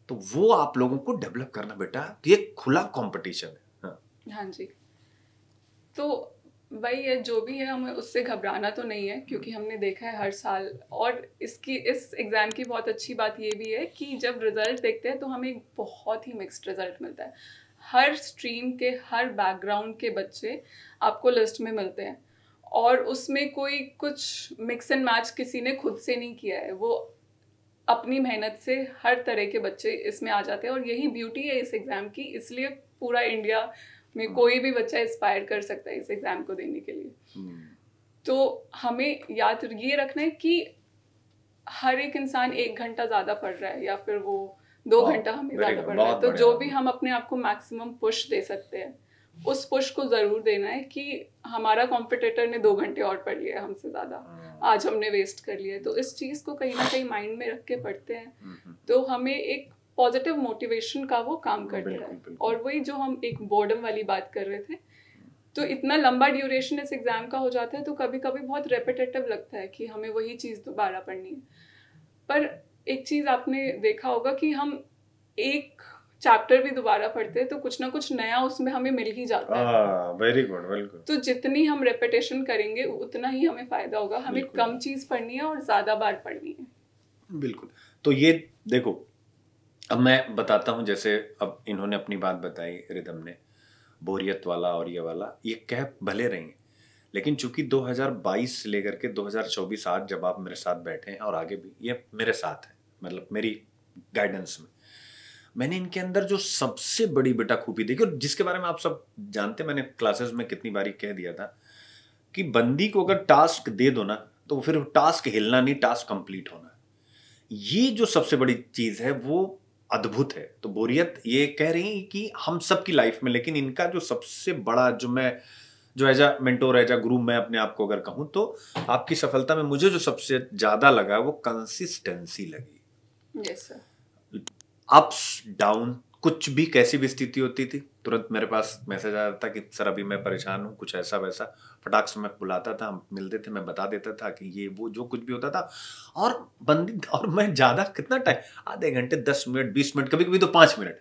तो वो आप लोगों को डेवलप करना बेटा, ये खुला कंपटीशन है। हाँ, हाँ जी। तो वही है, जो भी है हमें उससे घबराना तो नहीं है, क्योंकि हमने देखा है हर साल। और इस एग्ज़ाम की बहुत अच्छी बात ये भी है कि जब रिज़ल्ट देखते हैं तो हमें एक बहुत ही मिक्स्ड रिज़ल्ट मिलता है। हर स्ट्रीम के, हर बैकग्राउंड के बच्चे आपको लिस्ट में मिलते हैं, और उसमें कोई कुछ मिक्स एंड मैच किसी ने खुद से नहीं किया है, वो अपनी मेहनत से हर तरह के बच्चे इसमें आ जाते हैं। और यही ब्यूटी है इस एग्ज़ाम की, इसलिए पूरा इंडिया में कोई भी बच्चा इंस्पायर कर सकता है इस एग्ज़ाम को देने के लिए। तो हमें याद ये रखना है कि हर एक इंसान 1 घंटा ज़्यादा पढ़ रहा है या फिर वो 2 घंटा हमें ज़्यादा पढ़ रहा है, तो जो भी हम अपने आप को मैक्सिमम पुश दे सकते हैं उस पुश को ज़रूर देना है कि हमारा कॉम्पिटिटर ने 2 घंटे और पढ़ लिया हमसे ज़्यादा, आज हमने वेस्ट कर लिया। तो इस चीज़ को कहीं ना कहीं माइंड में रख के पढ़ते हैं तो हमें एक पॉजिटिव मोटिवेशन का वो काम करते हैं। और वही जो हम एक बोर्डम वाली बात कर रहे थे, तो इतना लंबा ड्यूरेशन इस एग्ज़ाम का हो जाता है तो कभी कभी बहुत रेपिटेटिव लगता है कि हमें वही चीज़ दोबारा पढ़नी है। पर एक चीज़ आपने देखा होगा कि हम एक चैप्टर भी दोबारा पढ़ते हैं तो कुछ ना कुछ नया उसमें हमें मिल ही जाता है। वेरी गुड, बिल्कुल। तो जितनी हम रेपिटेशन करेंगे उतना ही हमें फायदा होगा। हमें कम चीज़ पढ़नी है और ज़्यादा बार पढ़नी है। बिल्कुल। तो ये देखो, अब मैं बताता हूँ, जैसे अब इन्होंने अपनी बात बताई, रिदम ने, बोरियत वाला और ये वाला, ये कह भले रही हैं, लेकिन चूंकि 2022 से लेकर के 2024 आज जब आप मेरे साथ बैठे हैं और आगे भी ये मेरे साथ है, मतलब मेरी गाइडेंस में, मैंने इनके अंदर जो सबसे बड़ी बेटा खूबी देखी, और जिसके बारे में आप सब जानते, मैंने क्लासेस में कितनी बारी कह दिया था कि बंदी को अगर टास्क दे दो ना तो फिर टास्क हिलना नहीं, टास्क कंप्लीट होना। ये जो सबसे बड़ी चीज है वो अद्भुत है। तो बोरियत ये कह रही कि हम सबकी लाइफ में, लेकिन इनका जो सबसे बड़ा, जो मैं जो as a mentor, as a guru मैं अपने आप को अगर कहूं, तो आपकी सफलता में मुझे जो सबसे ज्यादा लगा वो कंसिस्टेंसी लगी। Yes sir. अप्स डाउन, कुछ भी कैसी भी स्थिति होती थी, तुरंत मेरे पास मैसेज आ जाता कि सर अभी मैं परेशान हूँ, कुछ ऐसा वैसा, फटाक से मैं बुलाता था, हम मिलते थे, मैं बता देता था कि ये वो जो कुछ भी होता था। और मैं ज़्यादा कितना टाइम, आधे घंटे, 10 मिनट, 20 मिनट, कभी कभी तो 5 मिनट,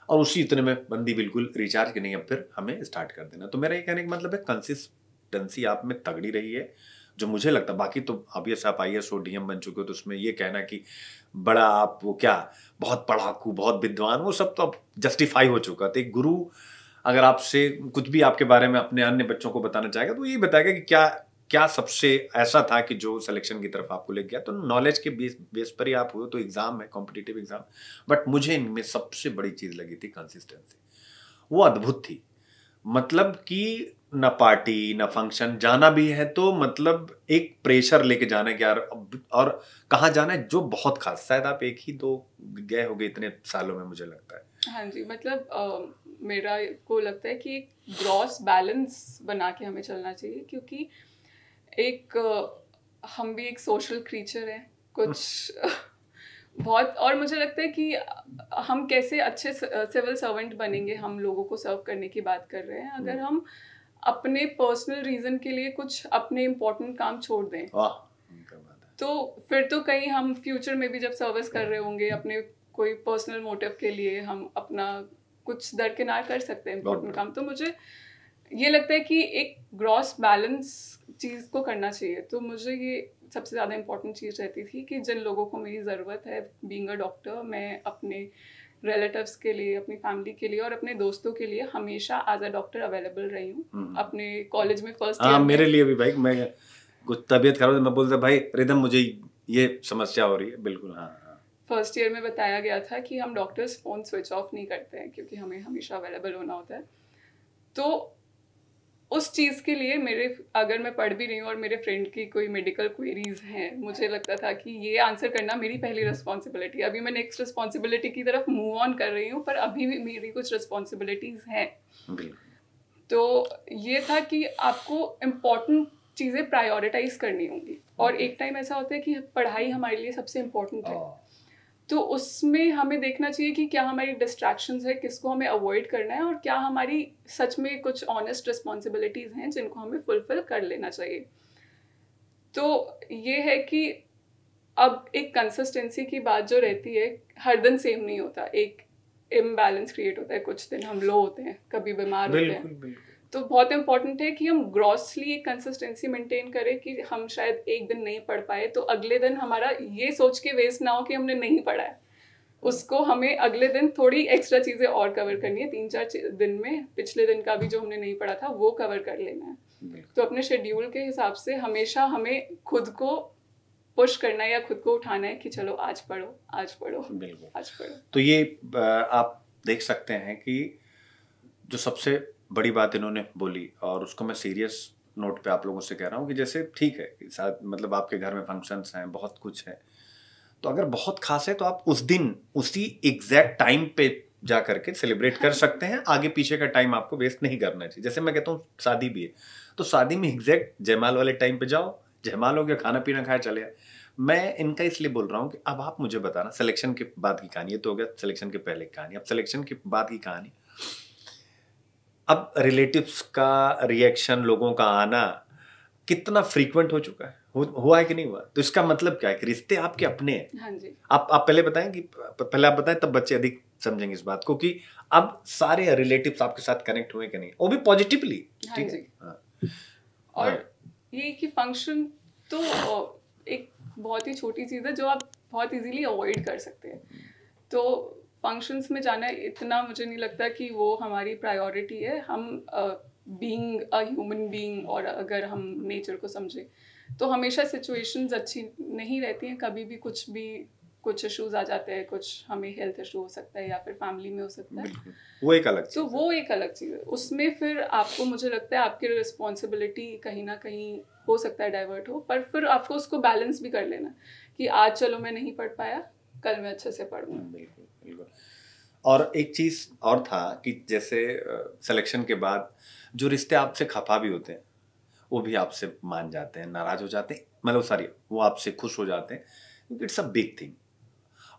और उसी इतने में बंदी बिल्कुल रिचार्ज की नहीं, अब फिर हमें स्टार्ट कर देना। तो मेरा ये कहने का मतलब है कंसिस्टेंसी आप में तगड़ी रही है, जो मुझे लगता है। बाकी तो ऑब्वियस आप IAS हो, DM बन चुके हो, तो उसमें ये कहना कि बड़ा आप वो क्या बहुत पढ़ाकू बहुत विद्वान, वो सब तो अब जस्टिफाई हो चुका। तो एक गुरु अगर आपसे कुछ भी आपके बारे में अपने अन्य बच्चों को बताना चाहेगा तो यही बताएगा कि क्या क्या सबसे ऐसा था कि जो सिलेक्शन की तरफ आपको ले गया। तो नॉलेज के बेस पर ही आप हुए, तो एग्जाम है, कॉम्पिटिटिव एग्जाम, बट मुझे इनमें सबसे बड़ी चीज लगी थी कंसिस्टेंसी। वो अद्भुत थी। मतलब कि न पार्टी न फंक्शन, जाना भी है तो मतलब एक प्रेशर लेके जाना है कि यार और कहाँ जाना है, जो बहुत खास, शायद आप एक ही दो गए होगे इतने सालों में, मुझे लगता है। हाँ जी, मतलब मेरा को लगता है कि एक ग्रॉस बैलेंस बना के हमें चलना चाहिए, क्योंकि एक हम भी एक सोशल क्रीचर हैं कुछ बहुत। और मुझे लगता है कि हम कैसे अच्छे सिविल सर्वेंट बनेंगे, हम लोगों को सर्व करने की बात कर रहे हैं, अगर हम अपने पर्सनल रीजन के लिए कुछ अपने इम्पोर्टेंट काम छोड़ दें, तो फिर तो कहीं हम फ्यूचर में भी जब सर्विस कर रहे होंगे अपने कोई पर्सनल मोटिव के लिए, हम अपना कुछ दरकिनार कर सकते हैं इम्पोर्टेंट काम। तो मुझे ये लगता है कि एक ग्रॉस बैलेंस चीज़ को करना चाहिए। तो मुझे ये सबसे ज़्यादा इम्पोर्टेंट चीज़ रहती थी कि जिन लोगों को मेरी ज़रूरत है बीइंग अ डॉक्टर, मैं अपने रिलेटिव्स के लिए, अपनी फैमिली के लिए और अपने दोस्तों के लिए हमेशा एज अ डॉक्टर अवेलेबल रही हूँ। अपने कॉलेज में फर्स्ट ईयर में मेरे लिए भी भाई, मैं कुछ तबीयत खराब, मैं बोलता भाई रिदम मुझे ये समस्या हो रही है, बिल्कुल। हाँ, फर्स्ट ईयर में बताया गया था कि हम डॉक्टर्स फ़ोन स्विच ऑफ नहीं करते हैं क्योंकि हमें हमेशा अवेलेबल होना होता है। तो उस चीज़ के लिए मेरे, अगर मैं पढ़ भी रही हूँ और मेरे फ्रेंड की कोई मेडिकल क्वेरीज हैं, मुझे लगता था कि ये आंसर करना मेरी पहली रिस्पॉन्सिबिलिटी। अभी मैं नेक्स्ट रिस्पॉन्सिबिलिटी की तरफ मूव ऑन कर रही हूँ, पर अभी भी मेरी कुछ रिस्पॉन्सिबिलिटीज़ हैं। तो ये था कि आपको इम्पोर्टेंट चीज़ें प्रायोरिटाइज करनी होंगी, और एक टाइम ऐसा होता है कि पढ़ाई हमारे लिए सबसे इम्पोर्टेंट है, तो उसमें हमें देखना चाहिए कि क्या हमारी डिस्ट्रैक्शंस है, किसको हमें अवॉइड करना है, और क्या हमारी सच में कुछ ऑनेस्ट रिस्पॉन्सिबिलिटीज़ हैं जिनको हमें फुलफिल कर लेना चाहिए। तो ये है कि अब एक कंसिस्टेंसी की बात जो रहती है, हर दिन सेम नहीं होता, एक इम्बैलेंस क्रिएट होता है, कुछ दिन हम लो होते हैं, कभी बीमार होते हैं। तो बहुत इंपॉर्टेंट है कि हम ग्रॉसली एक कंसिस्टेंसी मेंटेन करें कि हम शायद एक दिन नहीं पढ़ पाए तो अगले दिन हमारा ये सोच के वेस्ट ना हो कि हमने नहीं पढ़ा है, उसको हमें अगले दिन थोड़ी एक्स्ट्रा चीज़ें और कवर करनी है, 3-4 दिन में पिछले दिन का भी जो हमने नहीं पढ़ा था वो कवर कर लेना है। तो अपने शेड्यूल के हिसाब से हमेशा हमें खुद को पुश करना है या खुद को उठाना है कि चलो आज पढ़ो, आज पढ़ो, बिल्कुल आज पढ़ो। तो ये आप देख सकते हैं कि जो सबसे बड़ी बात इन्होंने बोली, और उसको मैं सीरियस नोट पे आप लोगों से कह रहा हूँ कि जैसे ठीक है साथ, मतलब आपके घर में फंक्शंस हैं, बहुत कुछ है, तो अगर बहुत खास है तो आप उस दिन उसी एग्जैक्ट टाइम पे जा करके सेलिब्रेट कर सकते हैं। आगे पीछे का टाइम आपको वेस्ट नहीं करना चाहिए। जैसे मैं कहता हूँ शादी भी है, तो शादी में एग्जैक्ट जयमाल वाले टाइम पे जाओ, जयमाल हो गया, खाना पीना खाया, चले आए। मैं इनका इसलिए बोल रहा हूँ कि अब आप मुझे बताना, सिलेक्शन के बाद की कहानी, ये तो हो गया सिलेक्शन के पहले की कहानी, अब सिलेक्शन के बाद की कहानी। अब रिलेटिव्स का रिएक्शन, लोगों का आना कितना फ्रीक्वेंट हो चुका है, हुआ है कि नहीं हुआ? तो इसका मतलब क्या है कि रिश्ते आपके अपने हैं। हाँ जी। आप पहले बताएं कि पहले आप बताएं, तब बच्चे अधिक समझेंगे इस बात को कि अब सारे रिलेटिव्स आपके साथ कनेक्ट हुए कि नहीं, वो भी पॉजिटिवली। हाँ जी। और ये कि फंक्शन तो एक बहुत ही छोटी चीज़ है जो आप बहुत इजीली अवॉइड कर सकते हैं। तो फंक्शंस में जाना इतना मुझे नहीं लगता कि वो हमारी प्रायोरिटी है। हम बीइंग अ ह्यूमन बीइंग, और अगर हम नेचर को समझें तो हमेशा सिचुएशंस अच्छी नहीं रहती हैं, कभी भी कुछ इश्यूज आ जाते हैं, कुछ हमें हेल्थ इशू हो सकता है या फिर फैमिली में हो सकता है, वो एक अलग चीज़ तो वो एक अलग चीज़ है। उसमें फिर आपको, मुझे लगता है आपकी रिस्पॉन्सिबिलिटी कहीं ना कहीं हो सकता है डाइवर्ट हो, पर फिर आपको उसको बैलेंस भी कर लेना कि आज चलो मैं नहीं पढ़ पाया, कल मैं अच्छे से पढ़ूंगा। बिल्कुल बिल्कुल। और एक चीज़ और था कि जैसे सिलेक्शन के बाद जो रिश्ते आपसे खफा भी होते हैं वो भी आपसे मान जाते हैं, नाराज हो जाते हैं, मतलब सॉरी, वो आपसे खुश हो जाते हैं, क्योंकि इट्स अ बिग थिंग।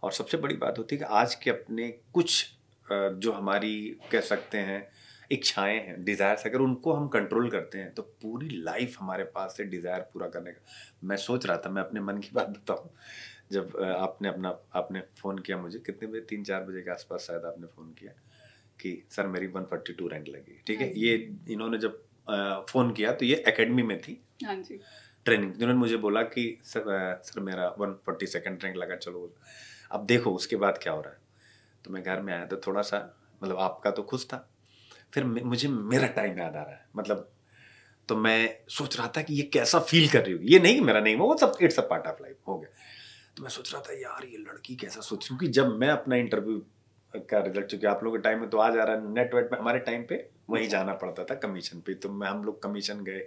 और सबसे बड़ी बात होती है कि आज के अपने कुछ जो हमारी कह सकते हैं इच्छाएं हैं, डिज़ायर्स, अगर उनको हम कंट्रोल करते हैं तो पूरी लाइफ हमारे पास है डिज़ायर पूरा करने का। मैं सोच रहा था, मैं अपने मन की बात बताऊं, जब आपने फ़ोन किया मुझे, कितने बजे, 3-4 बजे के आसपास शायद आपने फ़ोन किया कि सर मेरी 142 रैंक लगी, ठीक है। ये इन्होंने जब फ़ोन किया तो ये एकेडमी में थी हाँ जी। ट्रेनिंग। जिन्होंने मुझे बोला कि सर मेरा 142nd रैंक लगा, चलो अब देखो उसके बाद क्या हो रहा है। तो मैं घर में आया तो थोड़ा सा मतलब आपका तो खुश था, फिर मुझे मेरा टाइम याद आ रहा है, मतलब तो मैं सोच रहा था कि ये कैसा फील कर रही होगी, ये नहीं कि मेरा नहीं वो सब it's a part of life हो गया। तो मैं सोच रहा था यार ये लड़की कैसा सोच, क्योंकि जब मैं अपना इंटरव्यू का रिजल्ट, चूंकि आप लोगों के टाइम में तो आ जा रहा है नेट वेट में, हमारे टाइम पे वहीं जाना पड़ता था कमीशन पे। तो हम लोग कमीशन गए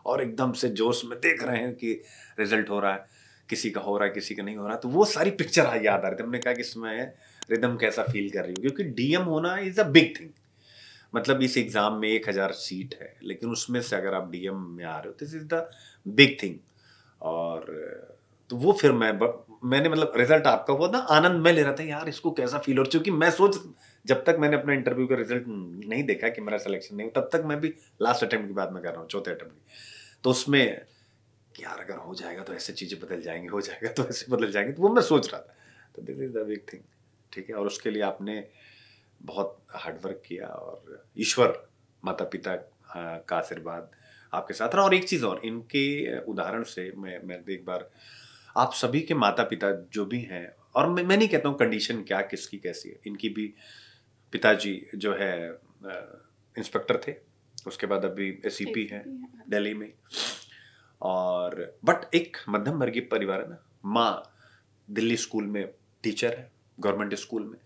और एकदम से जोश में देख रहे हैं कि रिजल्ट हो रहा है, किसी का हो रहा है किसी का नहीं हो रहा, तो वो सारी पिक्चर याद आ रही थी। हमने कहा कि इसमें रिदम कैसा फील कर रही हो, क्योंकि डीएम होना इज अ बिग थिंग। मतलब इस एग्जाम में 1000 सीट है, लेकिन उसमें से अगर आप डीएम में आ रहे हो this is the big thing. और तो वो फिर मैंने मतलब रिजल्ट आपका हुआ ना, आनंद में ले रहा था यार इसको कैसा फील हो, क्योंकि मैं सोच जब तक मैंने अपना इंटरव्यू का रिजल्ट नहीं देखा कि मेरा सिलेक्शन नहीं, तब तक मैं भी लास्ट अटेम्प्ट की बात मैं कर रहा हूँ, चौथे अटेम्प्ट की। तो उसमें यार अगर हो जाएगा तो ऐसे चीजें बदल जाएंगी, हो जाएगा तो ऐसे बदल जाएंगे, तो वो मैं सोच रहा था। तो this is the big thing, ठीक है। और उसके लिए आपने बहुत हार्डवर्क किया और ईश्वर माता पिता का आशीर्वाद आपके साथ रहा। और एक चीज़ और, इनके उदाहरण से मैं एक बार आप सभी के माता पिता जो भी हैं, और मैं नहीं कहता हूँ कंडीशन क्या किसकी कैसी है, इनकी भी पिताजी जो है इंस्पेक्टर थे, उसके बाद अभी एसीपी हैं दिल्ली में, और बट एक मध्यम वर्गीय परिवार है ना, माँ दिल्ली स्कूल में टीचर है, गवर्नमेंट स्कूल में।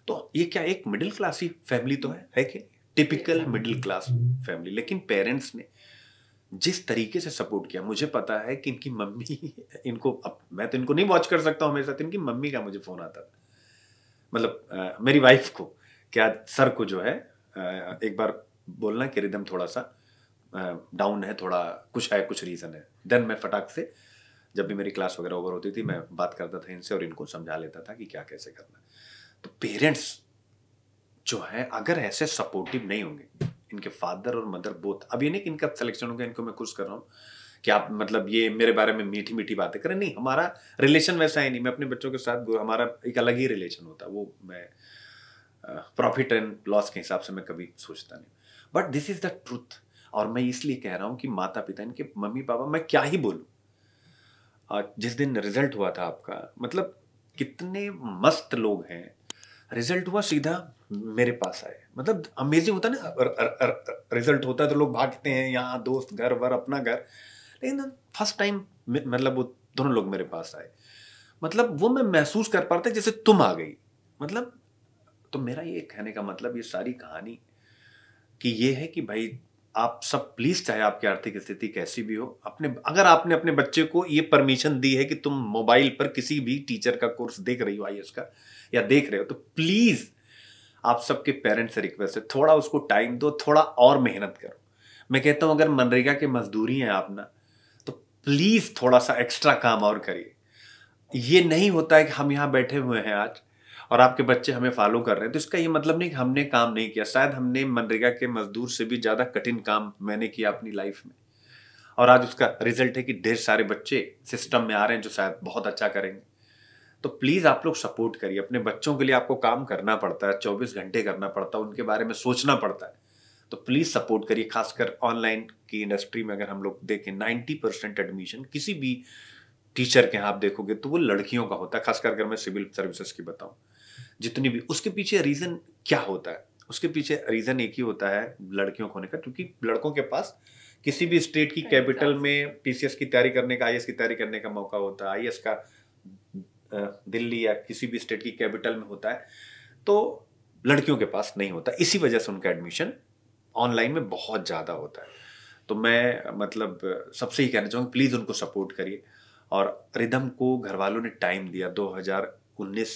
तो ये क्या एक मिडिल क्लास ही फैमिली तो है कि टिपिकल मिडिल क्लास फैमिली, लेकिन पेरेंट्स ने जिस तरीके से सपोर्ट किया, मुझे पता है कि इनकी मम्मी इनको, अब मैं तो इनको नहीं वॉच कर सकता हूँ हमेशा, तो इनकी मम्मी का मुझे फोन आता था, मतलब मेरी वाइफ को, क्या सर को जो है एक बार बोलना कि रिदम थोड़ा सा डाउन है, थोड़ा कुछ है, कुछ रीजन है। देन मैं फटाक से जब भी मेरी क्लास वगैरह ओवर होती थी मैं बात करता था इनसे और इनको समझा लेता था कि क्या कैसे करना। तो पेरेंट्स जो है अगर ऐसे सपोर्टिव नहीं होंगे, इनके फादर और मदर बोथ, अब ये नहीं कि इनका सिलेक्शन हो गया इनको मैं खुश कर रहा हूँ कि आप मतलब ये मेरे बारे में मीठी मीठी बातें करें, नहीं, हमारा रिलेशन वैसा है नहीं। मैं अपने बच्चों के साथ हमारा एक अलग ही रिलेशन होता है, वो मैं प्रॉफिट एंड लॉस के हिसाब से मैं कभी सोचता नहीं, but this is the truth. और मैं इसलिए कह रहा हूँ कि माता पिता, इनके मम्मी पापा, मैं क्या ही बोलूँ। जिस दिन रिजल्ट हुआ था आपका, मतलब कितने मस्त लोग हैं, रिजल्ट हुआ सीधा मेरे पास आए, मतलब अमेजिंग होता है ना, रिजल्ट होता है तो लोग भागते हैं यहाँ, दोस्त घर वर अपना घर, लेकिन फर्स्ट टाइम मतलब वो दोनों लोग मेरे पास आए, मतलब वो मैं महसूस कर पा रहा था जैसे तुम आ गई, मतलब। तो मेरा ये कहने का मतलब, ये सारी कहानी कि ये है कि भाई आप सब प्लीज, चाहे आपकी आर्थिक स्थिति कैसी भी हो, अपने अगर आपने अपने बच्चे को ये परमिशन दी है कि तुम मोबाइल पर किसी भी टीचर का कोर्स देख रही हो आईएएस का या देख रहे हो, तो प्लीज आप सबके पेरेंट्स से रिक्वेस्ट है, थोड़ा उसको टाइम दो, थोड़ा और मेहनत करो। मैं कहता हूं अगर मनरेगा के मजदूरी है आप ना, तो प्लीज थोड़ा सा एक्स्ट्रा काम और करिए। ये नहीं होता है कि हम यहाँ बैठे हुए हैं आज और आपके बच्चे हमें फॉलो कर रहे हैं तो इसका ये मतलब नहीं कि हमने काम नहीं किया, शायद हमने मनरेगा के मजदूर से भी ज्यादा कठिन काम मैंने किया अपनी लाइफ में, और आज उसका रिजल्ट है कि ढेर सारे बच्चे सिस्टम में आ रहे हैं जो शायद बहुत अच्छा करेंगे। तो प्लीज आप लोग सपोर्ट करिए, अपने बच्चों के लिए आपको काम करना पड़ता है, 24 घंटे करना पड़ता है, उनके बारे में सोचना पड़ता है, तो प्लीज सपोर्ट करिए। खासकर ऑनलाइन की इंडस्ट्री में अगर हम लोग देखें 90% एडमिशन किसी भी टीचर के यहाँ आप देखोगे तो वो लड़कियों का होता है, खासकर अगर मैं सिविल सर्विसेज की बताऊं, जितनी भी। उसके पीछे रीजन क्या होता है, उसके पीछे रीजन एक ही होता है लड़कियों को होने का, क्योंकि लड़कों के पास किसी भी स्टेट की कैपिटल में टीसीएस की तैयारी करने का, आईएएस की तैयारी करने का मौका होता है, आईएएस का दिल्ली या किसी भी स्टेट की कैपिटल में होता है, तो लड़कियों के पास नहीं होता, इसी वजह से उनका एडमिशन ऑनलाइन में बहुत ज्यादा होता है। तो मैं मतलब सबसे ही कहना चाहूँगा प्लीज उनको सपोर्ट करिए। और रिदम को घर वालों ने टाइम दिया, 2019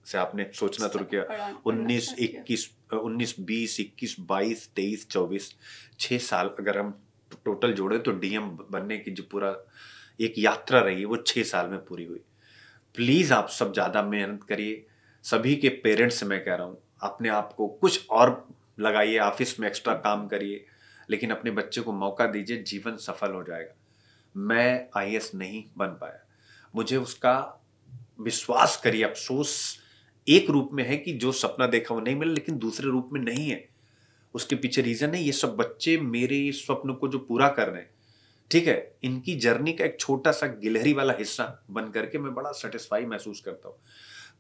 से आपने सोचना शुरू किया, 19, 21, 19, 20, 21, 22, 23, 24, 6 साल अगर हम टोटल जोड़े तो डीएम बनने की जो पूरा एक यात्रा रही है वो 6 साल में पूरी हुई। प्लीज आप सब ज्यादा मेहनत करिए, सभी के पेरेंट्स से मैं कह रहा हूँ अपने आप को कुछ और लगाइए, ऑफिस में एक्स्ट्रा काम करिए, लेकिन अपने बच्चे को मौका दीजिए, जीवन सफल हो जाएगा। मैं आईएएस नहीं बन पाया, मुझे उसका विश्वास करिए, अफसोस एक रूप में है कि जो सपना देखा वो नहीं मिला, लेकिन दूसरे रूप में नहीं है, उसके पीछे रीजन है ये सब बच्चे मेरे स्वप्न को जो पूरा कर रहे हैं, ठीक है, इनकी जर्नी का एक छोटा सा गिलहरी वाला हिस्सा बन करके मैं बड़ा सेटिस्फाई महसूस करता हूँ।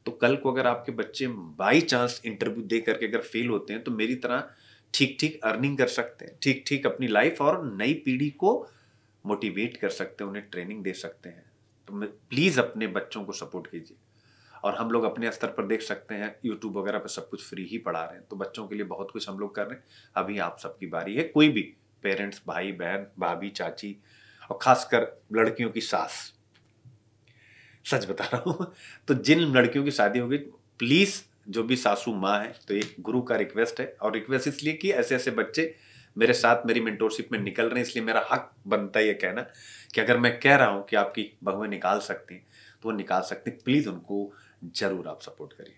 तो कल को अगर आपके बच्चे बाई चांस इंटरव्यू दे करके अगर फेल होते हैं तो मेरी तरह ठीक ठीक अर्निंग कर सकते हैं, ठीक ठीक अपनी लाइफ और नई पीढ़ी को मोटिवेट कर सकते हैं, उन्हें ट्रेनिंग दे सकते हैं। तो प्लीज अपने बच्चों को सपोर्ट कीजिए। और हम लोग अपने स्तर पर देख सकते हैं यूट्यूब वगैरह पर सब कुछ फ्री ही पढ़ा रहे हैं, तो बच्चों के लिए बहुत कुछ हम लोग कर रहे हैं। अभी आप सबकी बारी है, कोई भी पेरेंट्स, भाई बहन, भाभी, चाची और खासकर लड़कियों की सास, सच बता रहा हूँ तो जिन लड़कियों की शादी होगी, प्लीज जो भी सासू माँ है, तो एक गुरु का रिक्वेस्ट है, और रिक्वेस्ट इसलिए कि ऐसे ऐसे बच्चे मेरे साथ मेरी मेंटोरशिप में निकल रहे हैं, इसलिए मेरा हक बनता है ये कहना कि अगर मैं कह रहा हूँ कि आपकी बहुएं निकाल सकती हैं तो वो निकाल सकती, प्लीज उनको जरूर आप सपोर्ट करिए।